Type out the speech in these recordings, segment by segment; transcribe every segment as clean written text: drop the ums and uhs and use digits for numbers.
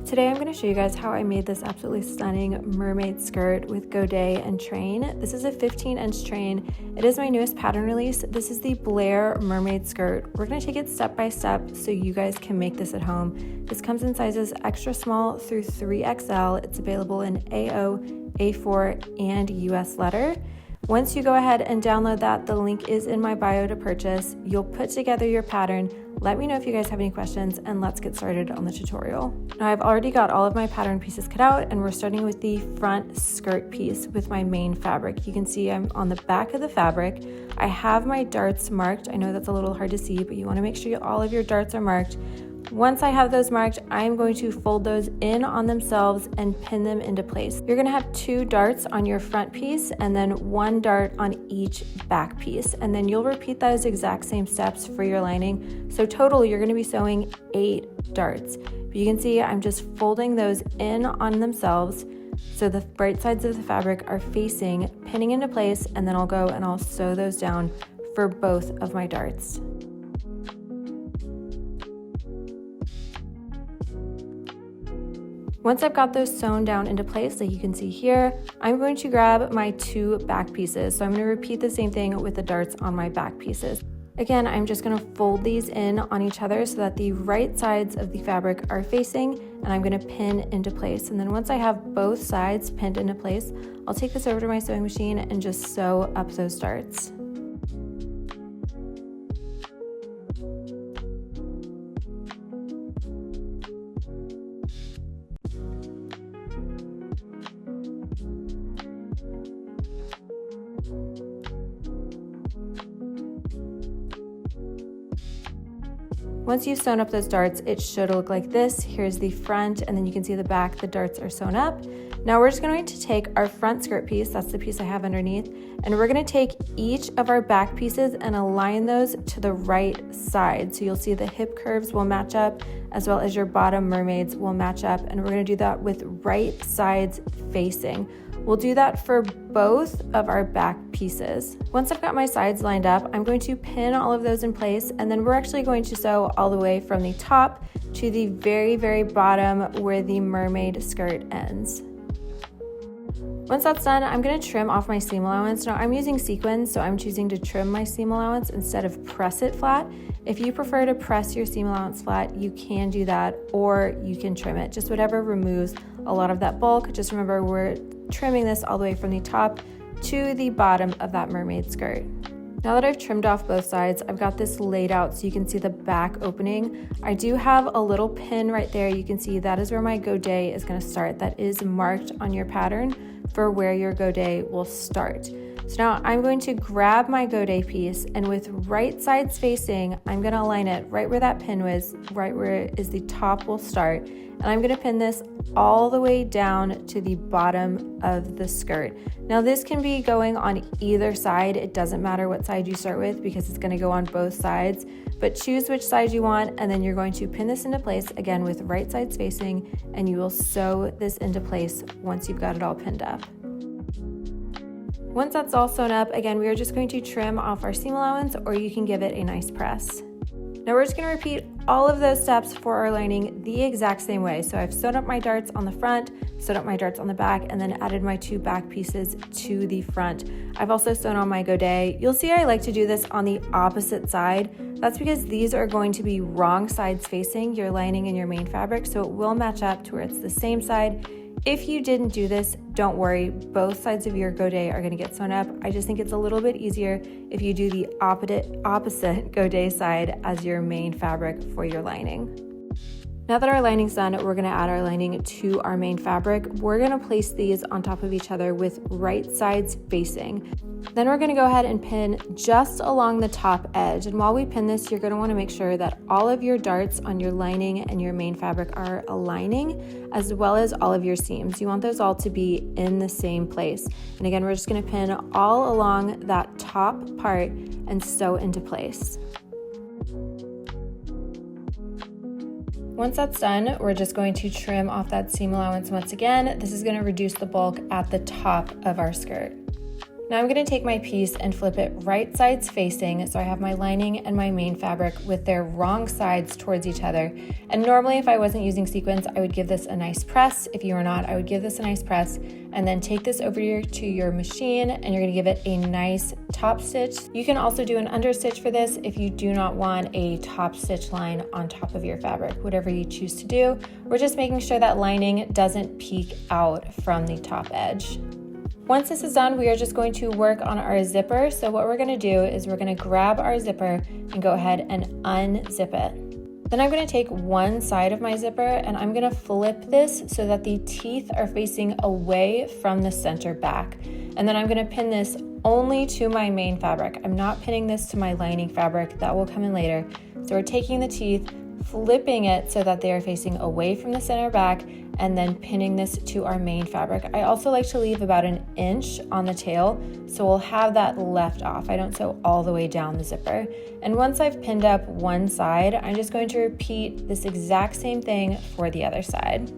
Today I'm going to show you guys how I made this absolutely stunning mermaid skirt with godet and train. This is a 15-inch train. It is my newest pattern release. This is the Blair mermaid skirt. We're going to take it step by step so you guys can make this at home. This comes in sizes extra small through 3XL. It's available in AO, A4, and US letter. Once you go ahead and download that, the link is in my bio to purchase. You'll put together your pattern. Let me know if you guys have any questions, and let's get started on the tutorial. Now I've already got all of my pattern pieces cut out, and we're starting with the front skirt piece with my main fabric. You can see I'm on the back of the fabric. I have my darts marked. I know that's a little hard to see, but you want to make sure all of your darts are marked. Once I have those marked, I'm going to fold those in on themselves and pin them into place. You're going to have 2 darts on your front piece and then 1 dart on each back piece. And then you'll repeat those exact same steps for your lining. So total, you're going to be sewing 8 darts. But you can see I'm just folding those in on themselves so the right sides of the fabric are facing, pinning into place, and then I'll go and I'll sew those down for both of my darts. Once I've got those sewn down into place, like you can see here, I'm going to grab my 2 back pieces. So I'm going to repeat the same thing with the darts on my back pieces. Again, I'm just going to fold these in on each other so that the right sides of the fabric are facing, and I'm going to pin into place. And then once I have both sides pinned into place, I'll take this over to my sewing machine and just sew up those darts. Once you've sewn up those darts, it should look like this. Here's the front, and then you can see the back, the darts are sewn up. Now we're just going to take our front skirt piece, that's the piece I have underneath, and we're gonna take each of our back pieces and align those to the right side. So you'll see the hip curves will match up, as well as your bottom mermaids will match up, and we're gonna do that with right sides facing. We'll do that for both of our back pieces. Once I've got my sides lined up, I'm going to pin all of those in place, and then we're actually going to sew all the way from the top to the very, very bottom where the mermaid skirt ends. Once that's done, I'm going to trim off my seam allowance. Now I'm using sequins, so I'm choosing to trim my seam allowance instead of press it flat. If you prefer to press your seam allowance flat, you can do that, or you can trim it. Just whatever removes a lot of that bulk. Just remember, we're trimming this all the way from the top to the bottom of that mermaid skirt. Now that I've trimmed off both sides, I've got this laid out so you can see the back opening. I do have a little pin right there. You can see that is where my godet is going to start. That is marked on your pattern for where your godet will start. So now I'm going to grab my godet piece, and with right sides facing, I'm going to align it right where that pin was, right where is the top will start. And I'm going to pin this all the way down to the bottom of the skirt. Now this can be going on either side. It doesn't matter what side you start with because it's going to go on both sides, but choose which side you want, and then you're going to pin this into place again with right sides facing, and you will sew this into place once you've got it all pinned up. Once that's all sewn up, again, we are just going to trim off our seam allowance, or you can give it a nice press. Now we're just going to repeat all of those steps for our lining the exact same way. So I've sewn up my darts on the front, sewn up my darts on the back, and then added my 2 back pieces to the front. I've also sewn on my godet. You'll see I like to do this on the opposite side. That's because these are going to be wrong sides facing your lining and your main fabric, so it will match up to where it's the same side. If you didn't do this, don't worry, both sides of your godet are going to get sewn up. I just think it's a little bit easier if you do the opposite godet side as your main fabric for your lining. Now that our lining's done, we're going to add our lining to our main fabric. We're going to place these on top of each other with right sides facing. Then we're going to go ahead and pin just along the top edge. And while we pin this, you're going to want to make sure that all of your darts on your lining and your main fabric are aligning, as well as all of your seams. You want those all to be in the same place. And again, we're just going to pin all along that top part and sew into place. Once that's done, we're just going to trim off that seam allowance once again. This is going to reduce the bulk at the top of our skirt. Now I'm going to take my piece and flip it right sides facing, so I have my lining and my main fabric with their wrong sides towards each other. And normally if I wasn't using sequins, I would give this a nice press. If you are not, I would give this a nice press, and then take this over to your machine, and you're going to give it a nice top stitch. You can also do an understitch for this if you do not want a top stitch line on top of your fabric, whatever you choose to do. We're just making sure that lining doesn't peek out from the top edge. Once this is done, we are just going to work on our zipper. So what we're going to do is we're going to grab our zipper and go ahead and unzip it. Then I'm going to take one side of my zipper and I'm going to flip this so that the teeth are facing away from the center back. And then I'm going to pin this only to my main fabric. I'm not pinning this to my lining fabric. That will come in later. So we're taking the teeth, flipping it so that they are facing away from the center back, and then pinning this to our main fabric. I also like to leave about an inch on the tail, so we'll have that left off. I don't sew all the way down the zipper. And once I've pinned up one side, I'm just going to repeat this exact same thing for the other side.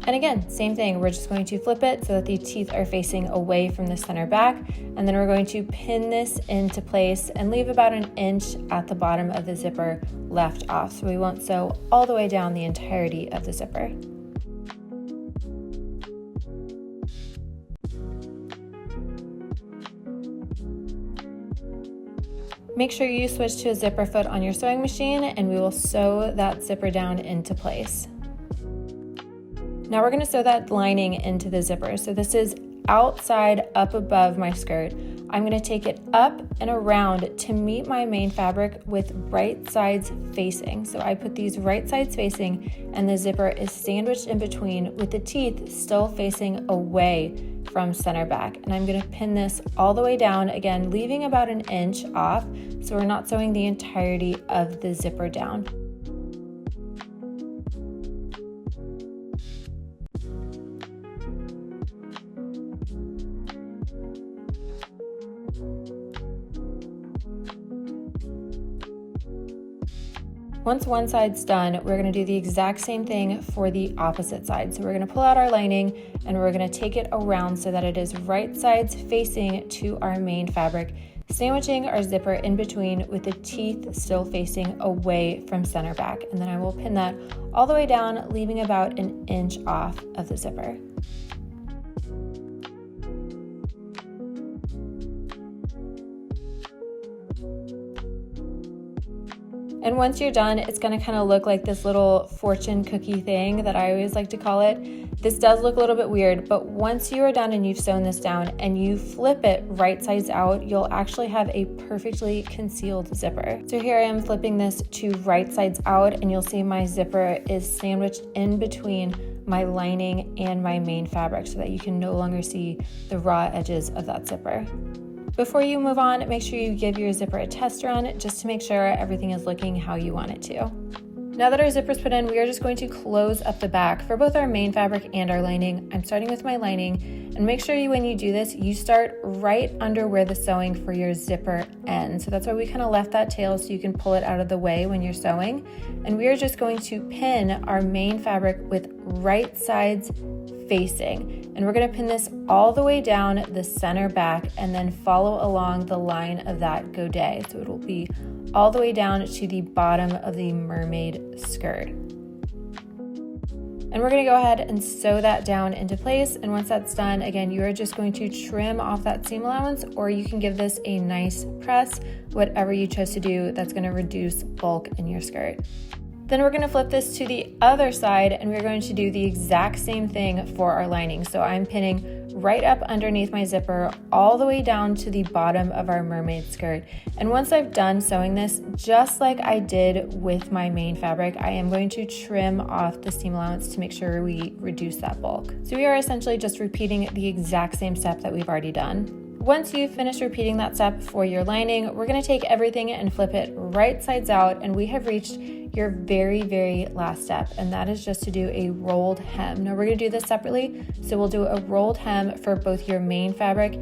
And again, same thing, we're just going to flip it so that the teeth are facing away from the center back, and then we're going to pin this into place and leave about an inch at the bottom of the zipper left off, so we won't sew all the way down the entirety of the zipper. Make sure you switch to a zipper foot on your sewing machine, and we will sew that zipper down into place. Now we're going to sew that lining into the zipper. So this is outside up above my skirt. I'm going to take it up and around to meet my main fabric with right sides facing. So I put these right sides facing, and the zipper is sandwiched in between with the teeth still facing away from center back. And I'm going to pin this all the way down, again leaving about an inch off, so we're not sewing the entirety of the zipper down. Once one side's done, we're going to do the exact same thing for the opposite side. So we're going to pull out our lining and we're going to take it around so that it is right sides facing to our main fabric, sandwiching our zipper in between with the teeth still facing away from center back. And then I will pin that all the way down, leaving about an inch off of the zipper. And once you're done, it's going to kind of look like this little fortune cookie thing that I always like to call it. This does look a little bit weird, but once you are done and you've sewn this down and you flip it right sides out, you'll actually have a perfectly concealed zipper. So here I am flipping this to right sides out, and you'll see my zipper is sandwiched in between my lining and my main fabric so that you can no longer see the raw edges of that zipper. Before you move on, make sure you give your zipper a test run just to make sure everything is looking how you want it to. Now that our zipper's put in, we are just going to close up the back for both our main fabric and our lining. I'm starting with my lining, and make sure when you do this, you start right under where the sewing for your zipper ends. So that's why we kind of left that tail so you can pull it out of the way when you're sewing. And we are just going to pin our main fabric with right sides facing. And we're going to pin this all the way down the center back and then follow along the line of that godet. So it will be all the way down to the bottom of the mermaid skirt. And we're going to go ahead and sew that down into place. And once that's done, again, you are just going to trim off that seam allowance, or you can give this a nice press, whatever you chose to do that's going to reduce bulk in your skirt. Then we're going to flip this to the other side, and we're going to do the exact same thing for our lining. So I'm pinning right up underneath my zipper all the way down to the bottom of our mermaid skirt. And once I've done sewing this, just like I did with my main fabric, I am going to trim off the seam allowance to make sure we reduce that bulk. So we are essentially just repeating the exact same step that we've already done. Once you've finished repeating that step for your lining, we're going to take everything and flip it right sides out, and we have reached your very, very last step, and that is just to do a rolled hem. Now we're going to do this separately, so we'll do a rolled hem for both your main fabric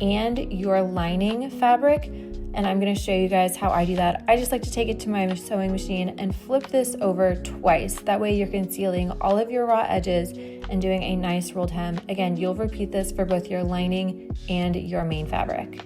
and your lining fabric. and I'm going to show you guys how I do that. I just like to take it to my sewing machine and flip this over twice. That way you're concealing all of your raw edges and doing a nice rolled hem. Again, you'll repeat this for both your lining and your main fabric.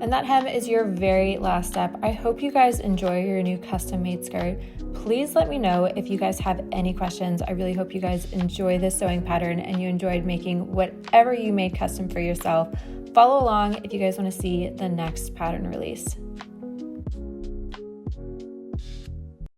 And that hem is your very last step. I hope you guys enjoy your new custom made skirt. Please let me know if you guys have any questions. I really hope you guys enjoy this sewing pattern and you enjoyed making whatever you made custom for yourself. Follow along if you guys want to see the next pattern release.